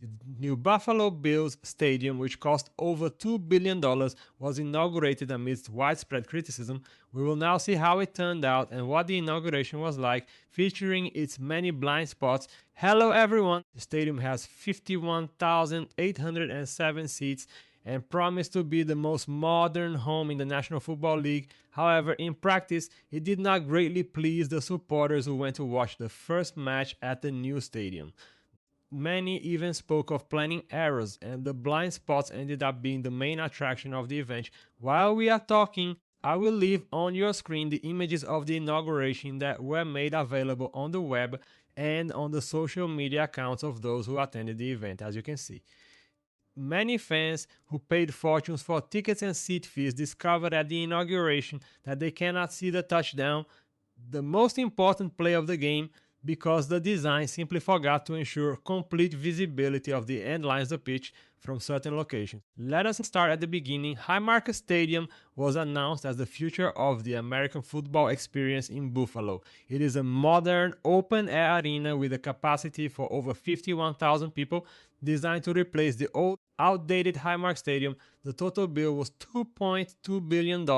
The new Buffalo Bills Stadium, which cost over $2 billion, was inaugurated amidst widespread criticism. We will now see how it turned out and what the inauguration was like, featuring its many blind spots. Hello everyone! The stadium has 51,807 seats and promised to be the most modern home in the National Football League. However, in practice, it did not greatly please the supporters who went to watch the first match at the new stadium. Many even spoke of planning errors, and the blind spots ended up being the main attraction of the event. While we are talking, I will leave on your screen the images of the inauguration that were made available on the web and on the social media accounts of those who attended the event, as you can see. Many fans who paid fortunes for tickets and seat fees discovered at the inauguration that they cannot see the touchdown, the most important play of the game, because the design simply forgot to ensure complete visibility of the end lines of the pitch from certain locations. Let us start at the beginning. Highmark Stadium was announced as the future of the American football experience in Buffalo. It is a modern, open-air arena with a capacity for over 51,000 people, designed to replace the old, outdated Highmark Stadium. The total bill was $2.2 billion.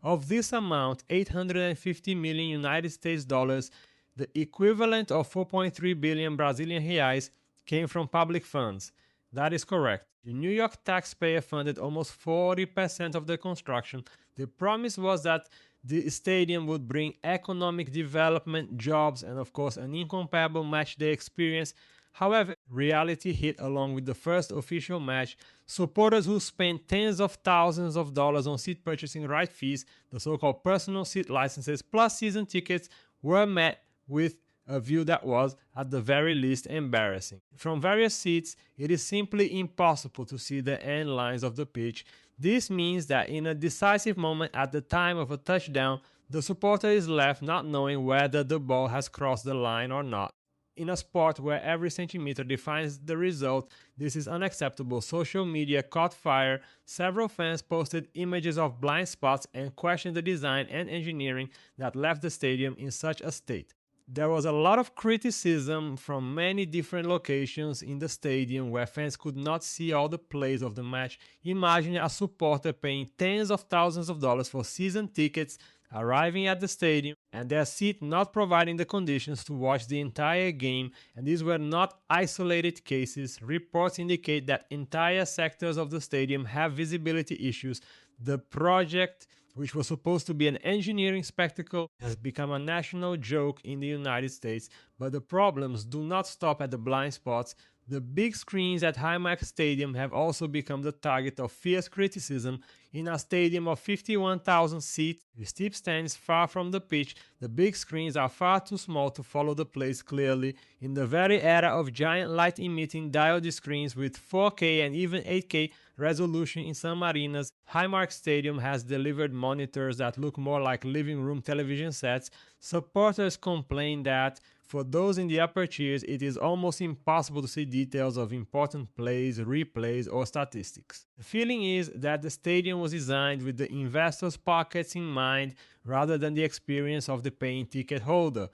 Of this amount, 850 million United States dollars, the equivalent of 4.3 billion Brazilian reais, came from public funds. That is correct. The New York taxpayer funded almost 40% of the construction. The promise was that the stadium would bring economic development, jobs, and of course an incomparable matchday experience. However, reality hit along with the first official match. Supporters who spent tens of thousands of dollars on seat purchasing right fees, the so-called personal seat licenses, plus season tickets, were met with a view that was, at the very least, embarrassing. From various seats, it is simply impossible to see the end lines of the pitch. This means that in a decisive moment at the time of a touchdown, the supporter is left not knowing whether the ball has crossed the line or not. In a sport where every centimeter defines the result, this is unacceptable. Social media caught fire. Several fans posted images of blind spots and questioned the design and engineering that left the stadium in such a state. There was a lot of criticism from many different locations in the stadium where fans could not see all the plays of the match. Imagine a supporter paying tens of thousands of dollars for season tickets, arriving at the stadium, and their seat not providing the conditions to watch the entire game. And these were not isolated cases. Reports indicate that entire sectors of the stadium have visibility issues. The project, which was supposed to be an engineering spectacle, has become a national joke in the United States. But the problems do not stop at the blind spots. The big screens at Highmark Stadium have also become the target of fierce criticism. In a stadium of 51,000 seats, with steep stands far from the pitch, the big screens are far too small to follow the plays clearly. In the very era of giant light-emitting diode screens with 4K and even 8K resolution in some arenas, Highmark Stadium has delivered monitors that look more like living room television sets. Supporters complain that for those in the upper tiers, it is almost impossible to see details of important plays, replays, or statistics. The feeling is that the stadium was designed with the investors' pockets in mind rather than the experience of the paying ticket holder.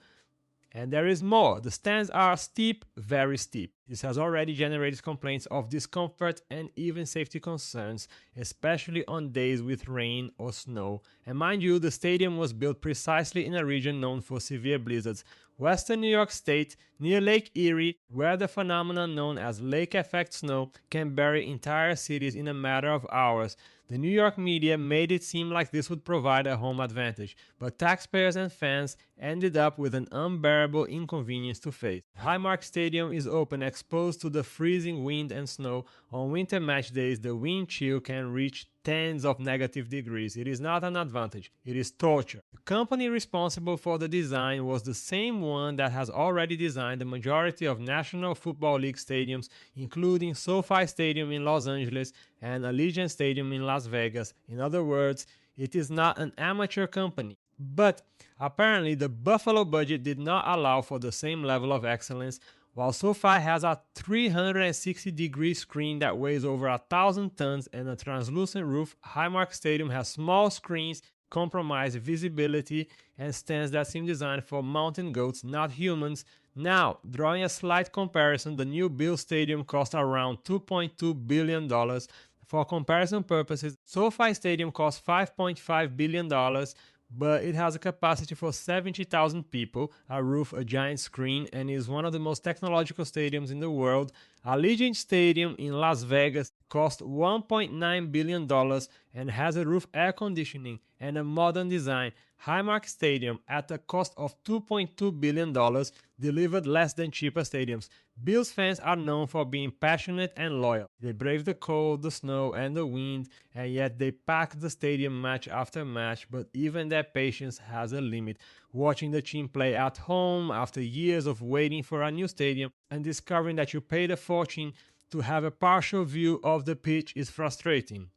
And there is more. The stands are steep, very steep. This has already generated complaints of discomfort and even safety concerns, especially on days with rain or snow. And mind you, the stadium was built precisely in a region known for severe blizzards. Western New York State, near Lake Erie, where the phenomenon known as lake effect snow can bury entire cities in a matter of hours. The New York media made it seem like this would provide a home advantage, but taxpayers and fans ended up with an unbearable inconvenience to face. Highmark Stadium is open, exposed to the freezing wind and snow. On winter match days, the wind chill can reach tens of negative degrees. It is not an advantage, it is torture. The company responsible for the design was the same one that has already designed the majority of National Football League stadiums, including SoFi Stadium in Los Angeles and Allegiant Stadium in Las Vegas. In other words, it is not an amateur company. But apparently the Buffalo budget did not allow for the same level of excellence. While SoFi has a 360-degree screen that weighs over 1,000 tons and a translucent roof, Highmark Stadium has small screens, compromised visibility, and stands that seem designed for mountain goats, not humans. Now, drawing a slight comparison, the new Bills Stadium cost around $2.2 billion. For comparison purposes, SoFi Stadium costs $5.5 billion, but it has a capacity for 70,000 people, a roof, a giant screen, and is one of the most technological stadiums in the world. Allegiant Stadium in Las Vegas cost $1.9 billion and has a roof, air conditioning, and a modern design. Highmark Stadium, at a cost of $2.2 billion, delivered less than cheaper stadiums. Bills fans are known for being passionate and loyal. They brave the cold, the snow, and the wind, and yet they pack the stadium match after match, but even their patience has a limit. Watching the team play at home after years of waiting for a new stadium and discovering that you paid a fortune to have a partial view of the pitch is frustrating.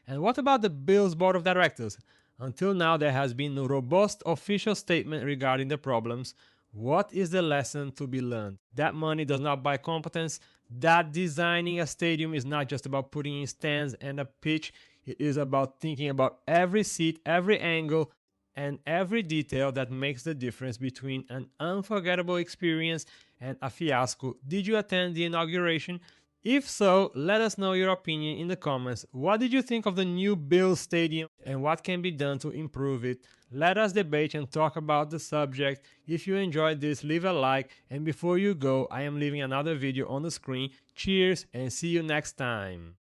And what about the Bills Board of Directors? Until now, there has been no robust official statement regarding the problems. What is the lesson to be learned? That money does not buy competence. That designing a stadium is not just about putting in stands and a pitch. It is about thinking about every seat, every angle, and every detail that makes the difference between an unforgettable experience and a fiasco. Did you attend the inauguration? If so, let us know your opinion in the comments. What did you think of the new Bills Stadium and what can be done to improve it? Let us debate and talk about the subject. If you enjoyed this, leave a like, and before you go, I am leaving another video on the screen. Cheers and see you next time.